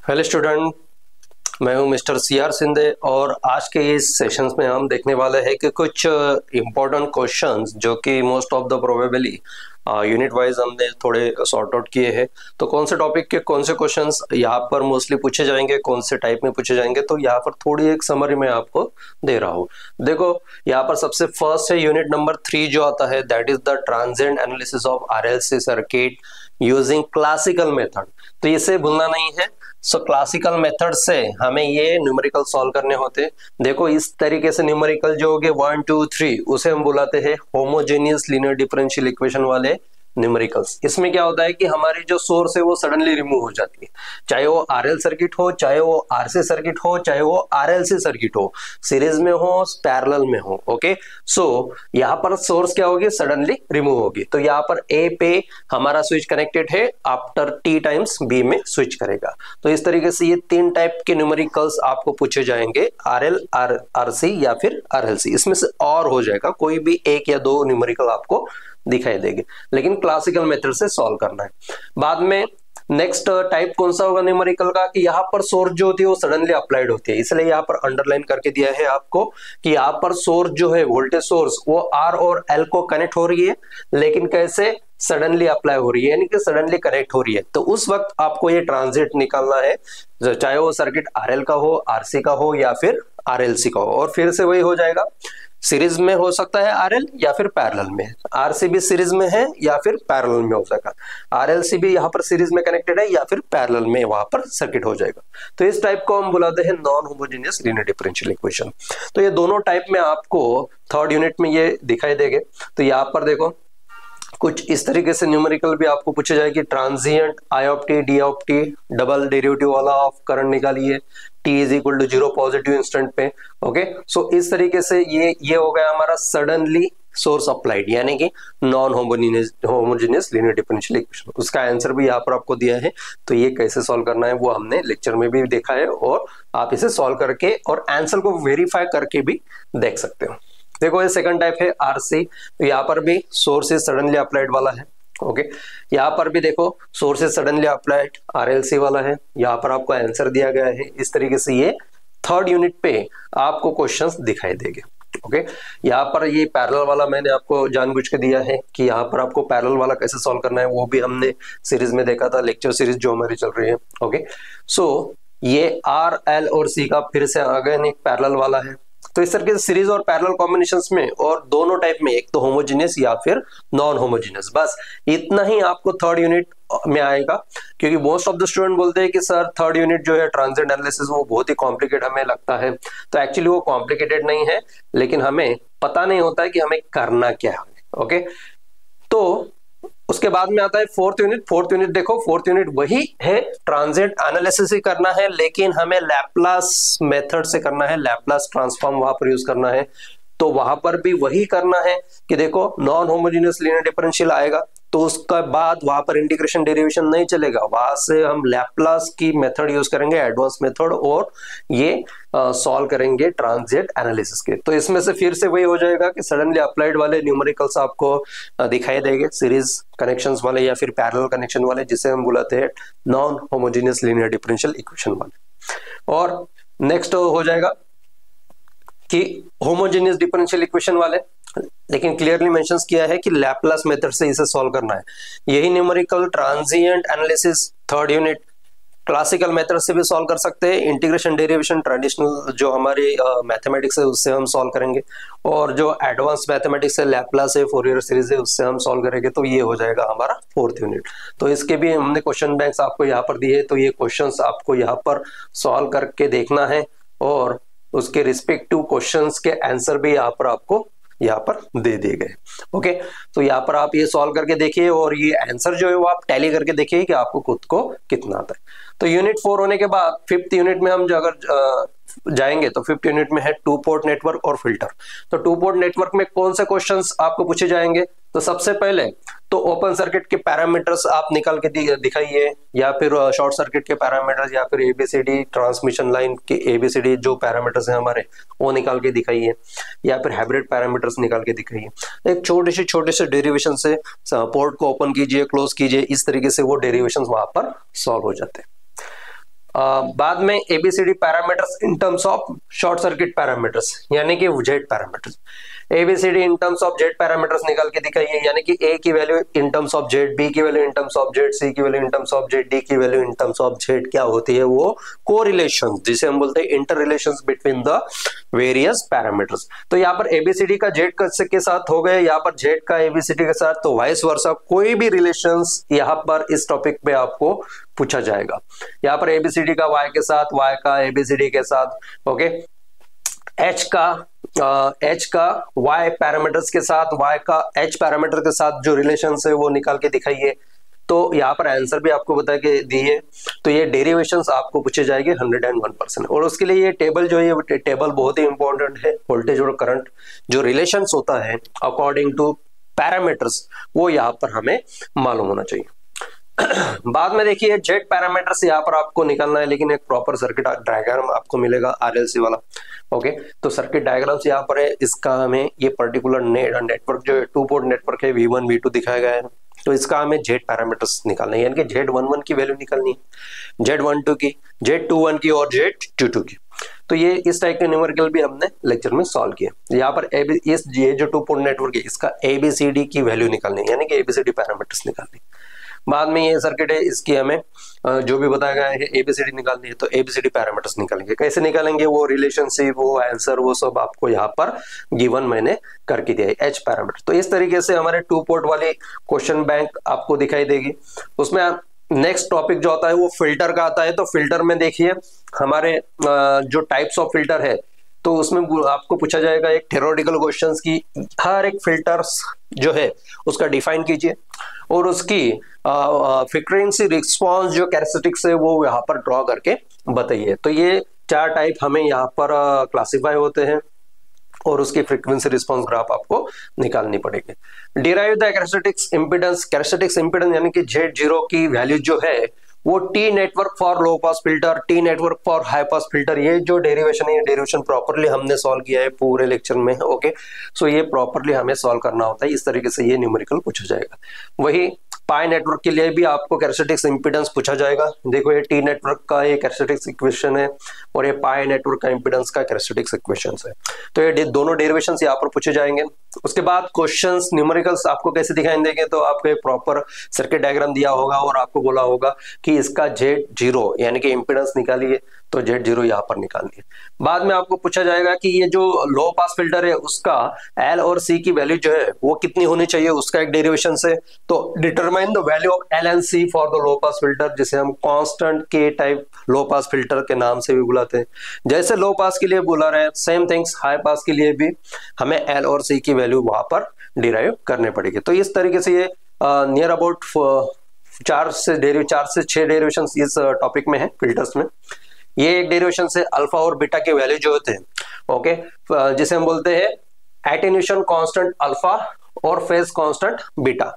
Hello student, मैं हूं mister CR Shinde और आज के इस सेशंस में हम देखने वाले हैं कि कुछ इम्पोर्टेंट क्वेश्चंस जो कि most of the probably unit wise हमने थोड़े सॉर्ट आउट किए हैं। तो कौन से टॉपिक के कौन से क्वेश्चंस यहाँ पर मोस्टली पूछे जाएंगे, कौन से टाइप में पूछे जाएंगे, तो यहाँ पर थोड़ी एक समरी मैं आपको दे रहा हूँ। देखो यहाँ पर सबसे फर्स्ट है यूनिट नंबर 3 जो आता है, that is the transient analysis of RLC circuit using classical method. तो इसे भूलना नहीं है। सो क्लासिकल मेथड से हमें ये न्यूमेरिकल सॉल्व करने होते हैं। देखो इस तरीके से न्यूमेरिकल जो हो गए 1 2 3 उसे हम बुलाते हैं होमोजेनियस लीनियर डिफरेंशियल इक्वेशन वाले न्यूमेरिकल्स। इसमें क्या होता है कि हमारी जो सोर्स है वो सडनली रिमूव हो जाती है, चाहे वो आरएल सर्किट हो, चाहे वो आरसी सर्किट हो, चाहे वो आरएलसी सर्किट हो, सीरीज में हो, पैरेलल में हो। ओके, सो यहाँ पर सोर्स क्या होगी, सडनली रिमूव होगी। तो यहाँ पर ए पे हमारा स्विच कनेक्टेड है, आफ्टर टी टाइम्स बी में स्विच करेगा। तो इस तरीके से ये 3 टाइप के न्यूमेरिकल्स आपको पूछे जाएंगे, आरएल, आरसी या फिर आरएलसी। इसमें से और हो जाएगा, कोई भी 1 या 2 न्यूमेरिकल आपको दिखाई देंगे, लेकिन क्लासिकल मेथड से सॉल्व करना है। बाद में नेक्स्ट टाइप कौन सा होगा न्यूमेरिकल का कि यहाँ पर सोर्स जो होती है वो सडनली अप्लाइड होती है, इसलिए यहाँ पर अंडरलाइन करके दिया है आपको कि यहाँ पर सोर्स जो है, वोल्टेज सोर्स, वो आर और एल को कनेक्ट हो रही है, लेकिन कैसे, सडनली अप्लाई हो रही है, यानी कि सडनली कनेक्ट हो रही है। तो उस वक्त आपको ये ट्रांजिट निकालना है, चाहे वो सर्किट आरएल का हो, आरसी का हो या फिर आरएलसी का हो। और फिर से वही हो जाएगा, सीरीज में हो सकता है आरएल या फिर पैरेलल में, आरसी भी सीरीज में है या फिर पैरेलल में हो जाएगा, आरएलसी भी यहाँ पर सीरीज में कनेक्टेड है या फिर पैरेलल में वहां पर सर्किट हो जाएगा। तो इस टाइप को हम बुलाते हैं non homogeneous linear differential equation. तो ये दोनों टाइप में आपको 3rd यूनिट में ये दिखाई देंगे। तो यहाँ पर देखो कुछ इस तरीके से न्यूमेरिकल भी आपको पूछे जाएगी, transient I of T D of T, double derivative वाला ऑफ करंट निकालिए, T is equal to 0 positive instant पे। ओके, सो इस तरीके से ये हो गया हमारा सडनली सोर्स अप्लाइड, यानी कि non homogeneous linear differential equation. उसका आंसर भी यहाँ पर आपको दिया है। तो ये कैसे सॉल्व करना है वो हमने लेक्चर में भी देखा है, और आप इसे सॉल्व करके और आंसर को वेरीफाई करके भी देख सकते हो। देखो ये सेकंड टाइप है आरसी। तो यहाँ पर भी सोर्सेज सडनली अप्लाइड वाला है। ओके, यहाँ पर भी देखो सोर्सेज सडनली अप्लाइड आरएलसी वाला है। यहाँ पर आपको आंसर दिया गया है। इस तरीके से ये 3rd यूनिट पे आपको क्वेश्चंस दिखाई देंगे। ओके, यहाँ पर ये पैरेलल वाला मैंने आपको जानबूझ के दिया है कि यहाँ पर आपको पैरेलल वाला कैसे सॉल्व करना है, वो भी हमने सीरीज में देखा था, लेक्चर सीरीज जो हमारी चल रही है। ओके, सो ये आर एल और सी का फिर से अगेन एक पैरेलल वाला है। तो इस तरीके से सीरीज और पैरेलल कॉम्बिनेशंस में, और दोनों टाइप में, एक तो होमोजेनियस या फिर नॉन होमोजेनियस, बस इतना ही आपको 3rd यूनिट में आएगा। क्योंकि मोस्ट ऑफ द स्टूडेंट बोलते हैं कि सर 3rd यूनिट जो है ट्रांजिएंट एनालिसिस वो बहुत ही कॉम्प्लिकेटेड हमें लगता है। तो एक्चुअली वो कॉम्प्लिकेटेड नहीं है, लेकिन हमें पता नहीं होता है कि हमें करना क्या है। ओके, तो उसके बाद में आता है 4th यूनिट। 4th यूनिट देखो, 4th यूनिट वही है, ट्रांजिएंट एनालिसिस ही करना है, लेकिन हमें लैप्लास मेथड से करना है, लैप्लास ट्रांसफॉर्म वहां पर यूज करना है। तो वहां पर भी वही करना है कि देखो नॉन होमोजेनियस लीनियर डिफरेंशियल आएगा, तो उसके बाद वहां पर इंटीग्रेशन डेरिवेशन नहीं चलेगा, वहां से हम लैप्लास की मेथड यूज करेंगे, एडवांस मेथड, और ये सॉल्व करेंगे ट्रांजिएंट एनालिसिस के। तो इसमें से फिर से वही हो जाएगा कि सडनली अप्लाइड वाले न्यूमेरिकल्स आपको दिखाई देंगे, सीरीज कनेक्शंस वाले या फिर पैरेलल कनेक्शन वाले, जिसे हम बुलाते हैं non homogeneous linear differential equation वाले। और नेक्स्ट हो जाएगा कि होमोजेनियस डिफरेंशियल इक्वेशन वाले, लेकिन क्लियरली मेंशंस किया है कि लैप्लास मेथड से इसे सॉल्व करना है। यही numerical transient analysis 3rd unit classical method से भी सॉल्व कर सकते हैं, इंटीग्रेशन डेरिवेशन ट्रेडिशनल जो हमारी मैथमेटिक्स है उससे हम सॉल्व करेंगे, और जो एडवांस मैथमेटिक्स है, लैप्लास है, फोरियर सीरीज है, उससे हम सॉल्व करेंगे। तो ये हो जाएगा हमारा 4th यूनिट। तो इसके भी हमने क्वेश्चन बैंक्स आपको यहाँ पर दिए, तो ये क्वेश्चंस आपको यहाँ पर सॉल्व करके देखना है, और उसके रिस्पेक्टिव क्वेश्चंस के आंसर भी यहाँ पर आपको यहाँ पर दे दिए गए। ओके, तो यहाँ पर आप ये सॉल्व करके देखिए, और ये आंसर जो है वो आप टैली करके देखिए कि आपको खुद को कितना आता है। तो यूनिट 4 होने के बाद 5th यूनिट में हम जो अगर जाएंगे तो 5th यूनिट में है 2 पोर्ट नेटवर्क और फिल्टर। तो 2 पोर्ट नेटवर्क में कौन से क्वेश्चंस आपको पूछे जाएंगे, तो सबसे पहले तो ओपन सर्किट के पैरामीटर्स आप निकाल के दिखाइए, या फिर शॉर्ट सर्किट के पैरामीटर्स, या फिर एबीसीडी ट्रांसमिशन लाइन के एबीसीडी जो पैरामीटर्स हैं हमारे वो निकाल के दिखाइए, या फिर हाइब्रिड पैरामीटर्स निकाल के दिखाइए। एक छोटे से डेरिवेशन से पोर्ट को ओपन कीजिए, क्लोज कीजिए, इस तरीके से वो डेरिवेशन वहां पर सॉल्व हो जाते हैं। बाद में A B C D parameters in terms of short circuit parameters, यानी कि Z parameters. A B C D in terms of Z parameters निकाल के दिखाइए, यानी कि ए की value in terms of Z, B की value in terms of Z, C की value in terms of Z, D की value in terms of Z. क्या होती है वो? कोरिलेशन, जिसे हम बोलते हैं inter relations between the various parameters. तो यहाँ पर एबीसीडी का जेड के साथ हो गए, यहाँ पर जेड का एबीसीडी के साथ, तो वाइस वर्सा कोई भी रिलेशंस यहाँ पर इस टॉपिक पे आपको पूछा जाएगा। यहाँ पर एबीसीडी का वाई के साथ, वाई का एबीसीडी के साथ, ओके। एच का वाई पैरामीटर्स के साथ, वाई का एच पैरामीटर के साथ जो रिलेशन है वो निकाल के दिखाइए। तो यहाँ पर आंसर भी आपको बता के दिए। तो ये डेरिवेशंस आपको पूछे जाएंगे 101%। और उसके लिए ये टेबल जो है, टेबल बहुत ही इंपॉर्टेंट है। वोल्टेज और करंट जो रिलेशंस होता है अकॉर्डिंग टू पैरामीटर्स, वो यहाँ पर हमें मालूम होना चाहिए। बाद में देखिए जेड पैरामीटर्स यहाँ पर आपको निकालना है, लेकिन एक प्रॉपर सर्किट डायग्राम आपको मिलेगा आरएलसी वाला, ओके। तो सर्किट डायग्राम्स यहाँ पर है। इसका हमें ये पर्टिकुलर नेटवर्क जो है 2 पोर्ट नेटवर्क है, V1 V2 दिखाया गया है। तो इसका हमें जेड पैरामीटर्स निकालना है, यानी कि Z11 की वैल्यू निकालनी है, Z12 की, Z21 की और Z22 की। तो ये इस टाइप के न्यूमेरिकल भी हमने लेक्चर में सॉल्व किया। यहाँ पर ये जो 2 पोर्ट नेटवर्क है इसका ABCD की वैल्यू निकालनी है, यानी कि ABCD पैरामीटर्स निकालनी है। बाद में ये सर्किट है, इसकी हमें जो भी बताया गया है ABCD निकालनी है। तो ABCD पैरामीटर्स निकालेंगे, कैसे निकालेंगे वो रिलेशनशिप, वो आंसर, वो सब आपको यहाँ पर गिवन मैंने करके दिया है, H पैरामीटर। तो इस तरीके से हमारे 2 पोर्ट वाली क्वेश्चन बैंक आपको दिखाई देगी। उसमें नेक्स्ट टॉपिक जो आता है वो फिल्टर का आता है। तो फिल्टर में देखिए हमारे जो टाइप्स ऑफ फिल्टर है, तो उसमें आपको पूछा जाएगा एक थ्योरेटिकल क्वेश्चंस की, हर एक फिल्टर्स जो है उसका डिफाइन कीजिए और उसकी फ्रीक्वेंसी रिस्पांस जो कैरेक्टरिस्टिक्स है वो यहाँ पर ड्रॉ करके बताइए। तो ये 4 टाइप हमें यहाँ पर क्लासिफाई होते हैं और उसकी फ्रीक्वेंसी रिस्पांस ग्राफ आपको निकालनी पड़ेगी। डिराइव द कैरेक्टरिस्टिक्स इंपीडेंस यानी कि Z0 की वैल्यू जो है वो T network for low pass filter, T network for high pass filter. ये जो डेरिवेशन है, ये डेरिवेशन प्रॉपरली हमने सॉल्व किया है पूरे लेक्चर में, ओके। सो ये प्रॉपरली हमें सॉल्व करना होता है, इस तरीके से ये न्यूमेरिकल पूछा जाएगा। वही पाई नेटवर्क के लिए भी आपको कैरेक्टरिस्टिक्स इंपीडेंस पूछा जाएगा। देखो ये टी नेटवर्क का ये कैरेक्टरिस्टिक्स इक्वेशन है और ये पाई नेटवर्क का इंपीडेंस का कैरेक्टरिस्टिक्स इक्वेशन है। तो ये दोनों डेरिवेशंस यहाँ पर पूछे जाएंगे। उसके बाद क्वेश्चंस न्यूमेरिकल्स आपको कैसे दिखाई देंगे, तो आपको एक प्रॉपर सर्किट डायग्राम दिया होगा और आपको बोला होगा कि इसका Z0 यानी कि इंपीडेंस निकालिए, तो Z0 यहाँ पर निकालनी है। बाद में आपको पूछा जाएगा कि ये जो लो पास फिल्टर है उसका L और C की वैल्यू जो है वो कितनी होनी चाहिए, उसका एक डेरिवेशन से। तो determine the value of L and C for the low pass filter, जिसे हम कांस्टेंट K टाइप लो पास फिल्टर के नाम से भी बुलाते हैं। जैसे लो पास के लिए बुला रहे हैं, सेम थिंग्स हाई पास के लिए भी हमें L और C की वैल्यू वहां पर डिराइव करने पड़ेगी। तो इस तरीके से ये नियर अबाउट 4 से 6 डेरिवेशन इस टॉपिक में है फिल्टर्स में। ये एक डेरिवेशन से अल्फा और बीटा के वैल्यू जो होते हैं, ओके, जिसे हम बोलते हैं एटेन्यूएशन कांस्टेंट अल्फा और फेज कांस्टेंट बीटा।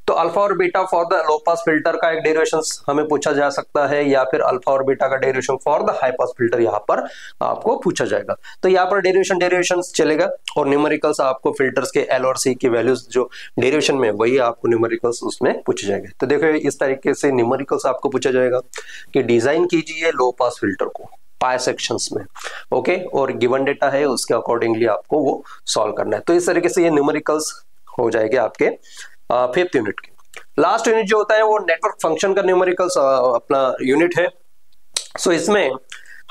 तो अल्फा और beta for the low pass filter का एक डेरिवेशन हमें पूछा जा सकता है, या फिर अल्फा और बीटा का derivation for the high pass filter यहाँ पर आपको पूछा जाएगा। तो यहाँ पर डेरिवेशन चलेगा और न्यूमेरिकल्स आपको फिल्टर्स के L और C की वैल्यूज जो डेरिवेशन में वही आपको न्यूमेरिकल्स उसमें पूछे जाएंगे। तो देखो इस तरीके से न्यूमेरिकल्स आपको पूछा जाएगा कि डिजाइन कीजिए लो पास फिल्टर को पाई सेक्शंस में, ओके, और गिवन डेटा है उसके अकॉर्डिंगली आपको वो सॉल्व करना है। तो इस तरीके से ये न्यूमेरिकल्स हो जाएंगे आपके 5th यूनिट के। लास्ट यूनिट जो होता है वो नेटवर्क फंक्शन का न्यूमेरिकल्स अपना यूनिट है। सो इसमें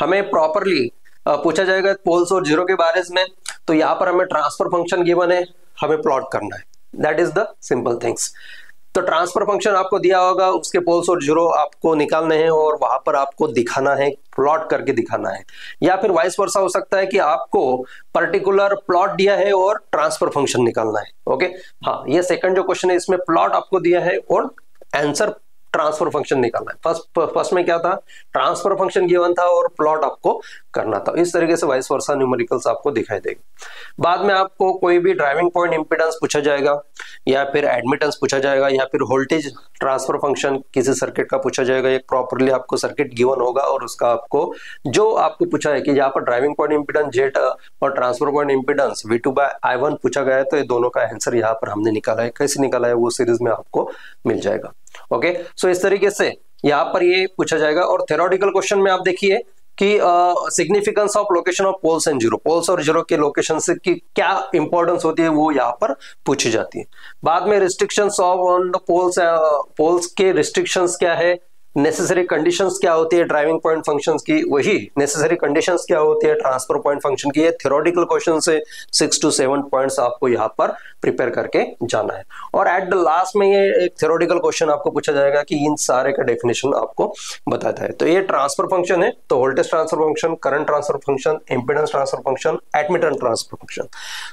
हमें प्रॉपरली पूछा जाएगा पोल्स और जीरो के बारे में। तो यहाँ पर हमें ट्रांसफर फंक्शन गिवन है, हमें प्लॉट करना है, that is the simple things. तो ट्रांसफर फंक्शन आपको दिया होगा, उसके पोल्स और जीरो आपको निकालने हैं और वहां पर आपको दिखाना है, प्लॉट करके दिखाना है। या फिर वाइस वर्सा हो सकता है कि आपको पर्टिकुलर प्लॉट दिया है और ट्रांसफर फंक्शन निकालना है, ओके। हाँ, ये सेकंड जो क्वेश्चन है इसमें प्लॉट आपको दिया है और आंसर ट्रांसफर फंक्शन निकालना है। फर्स्ट में क्या था, ट्रांसफर फंक्शन गिवन था और प्लॉट आपको करना था। इस तरीके से वाइस वर्सा न्यूमेरिकल्स आपको दिखाई देगा। बाद में आपको कोई भी ड्राइविंग पॉइंट इंपीडेंस पूछा जाएगा, या फिर एडमिटेंस पूछा जाएगा, या फिर वोल्टेज ट्रांसफर फंक्शन किसी सर्किट का पूछा जाएगा। एक प्रॉपरली आपको सर्किट गिवन होगा और उसका आपको जो आपको पूछा है कि यहाँ पर ड्राइविंग पॉइंट इंपीडेंस जेट और ट्रांसफर पॉइंट इंपीडेंस V2/I1 पूछा गया है। तो ये दोनों का आंसर यहाँ पर हमने निकाला है, कैसे निकाला है वो सीरीज में आपको मिल जाएगा, ओके। सो इस तरीके से यहाँ पर ये पूछा जाएगा। और थ्योरेटिकल क्वेश्चन में आप देखिए कि significance of location of poles and zero, poles और जीरो के लोकेशन से की क्या इंपॉर्टेंस होती है वो यहाँ पर पूछी जाती है। बाद में restrictions of on the poles, poles के रिस्ट्रिक्शंस क्या है, नेसेसरी कंडीशंस क्या होती है ड्राइविंग पॉइंट फंक्शंस की, वही नेसेसरी कंडीशंस क्या होती है ट्रांसफर पॉइंट फंक्शन की। ये थ्योरेटिकल क्वेश्चन से 6 to 7 पॉइंट्स आपको यहाँ पर प्रिपेयर करके जाना है। और एट द लास्ट में ये एक थ्योरेटिकल क्वेश्चन आपको पूछा जाएगा कि इन सारे का डेफिनेशन आपको बताता है। तो ये ट्रांसफर फंक्शन है, तो voltage transfer function, current transfer function, impedance transfer function, admittance transfer function,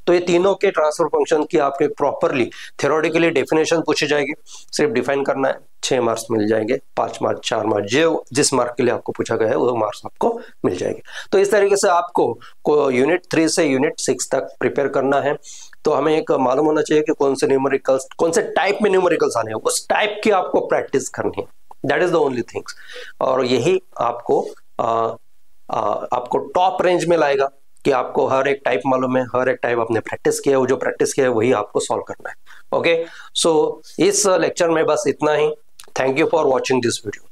तो ये तीनों के ट्रांसफर फंक्शन की आपके प्रॉपरली थ्योरेटिकली डेफिनेशन पूछी जाएगी। सिर्फ डिफाइन करना है, 6 मार्क्स मिल जाएंगे, 5 मार्क्स 4 मार्क्स, जो जिस मार्क के लिए आपको पूछा गया है वो मार्क्स आपको मिल जाएंगे। तो इस तरीके से आपको यूनिट 3 से यूनिट 6 तक प्रिपेयर करना है। तो हमें एक मालूम होना चाहिए कि कौन से न्यूमेरिकल्स, कौन से टाइप में न्यूमेरिकल्स आने हैं, उस टाइप की आपको प्रैक्टिस करनी है। That is the only things. और यही आपको आपको टॉप रेंज में लाएगा कि आपको हर एक टाइप मालूम है, हर एक टाइप आपने प्रैक्टिस किया है, वो जो प्रैक्टिस किया है वही आपको सॉल्व करना है। ओके, सो इस लेक्चर में बस इतना ही। Thank you for watching this video.